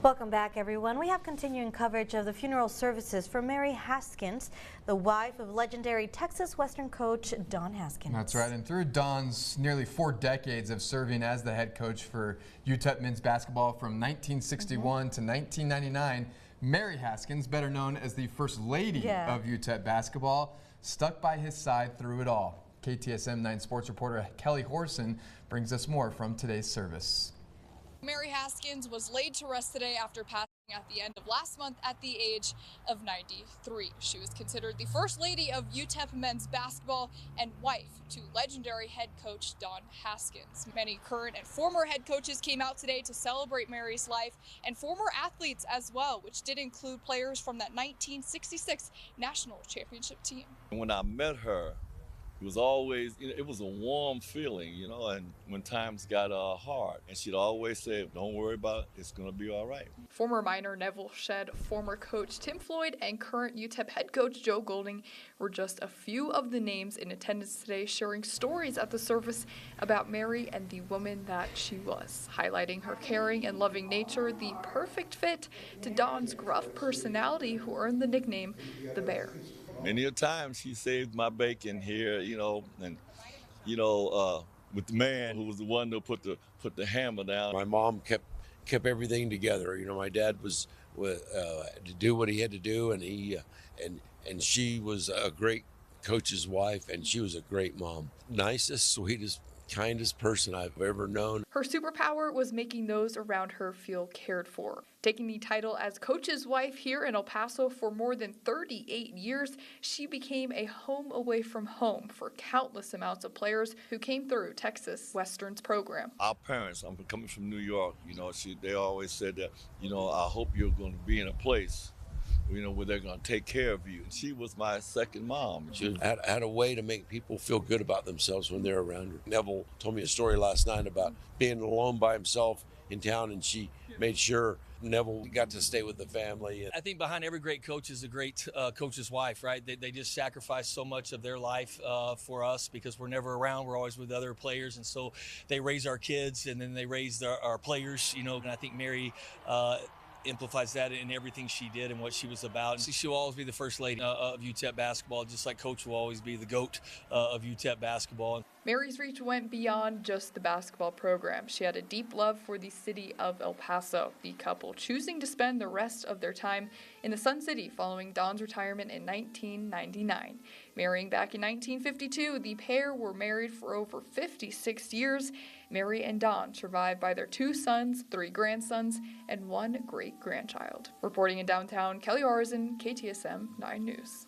Welcome back, everyone. We have continuing coverage of the funeral services for Mary Haskins, the wife of legendary Texas Western coach Don Haskins. That's right, and through Don's nearly 4 decades of serving as the head coach for UTEP men's basketball from 1961 to 1999, Mary Haskins, better known as the First Lady of UTEP basketball, stuck by his side through it all. KTSM 9 sports reporter Kelly Horson brings us more from today's service. Mary Haskins was laid to rest today after passing at the end of last month at the age of 93. She was considered the First Lady of UTEP men's basketball and wife to legendary head coach Don Haskins. Many current and former head coaches came out today to celebrate Mary's life, and former athletes as well, which did include players from that 1966 national championship team. When I met her, it was always, it was a warm feeling, and when times got hard, and she'd always say, don't worry about it, it's going to be all right. Former Miner Neville Shedd, former coach Tim Floyd, and current UTEP head coach Joe Golding were just a few of the names in attendance today, sharing stories at the service about Mary and the woman that she was, highlighting her caring and loving nature, the perfect fit to Don's gruff personality, who earned the nickname the Bear. Many a time she saved my bacon here, and with the man who was the one to put the hammer down. My mom kept everything together. My dad was to do what he had to do, and she was a great coach's wife, and she was a great mom. Nicest, sweetest, kindest person I've ever known. Her superpower was making those around her feel cared for. Taking the title as coach's wife here in El Paso for more than 38 years, she became a home away from home for countless amounts of players who came through Texas Western's program. Our parents, I'm coming from New York, they always said that, I hope you're going to be in a place where they're going to take care of you. And she was my second mom. She had a way to make people feel good about themselves when they're around her. Neville told me a story last night about being alone by himself in town, and she made sure Neville got to stay with the family. I think behind every great coach is a great coach's wife, right? They just sacrifice so much of their life for us because we're never around. We're always with other players, and so they raise our kids, and then they raise our players, and I think Mary amplifies that in everything she did and what she was about. She'll always be the First Lady of UTEP basketball, just like Coach will always be the GOAT of UTEP basketball. Mary's reach went beyond just the basketball program. She had a deep love for the city of El Paso, the couple choosing to spend the rest of their time in the Sun City following Don's retirement in 1999. Marrying back in 1952, the pair were married for over 56 years. Mary and Don survived by their 2 sons, 3 grandsons, and 1 great-grandchild. Reporting in downtown, Kelly Horson, KTSM 9 News.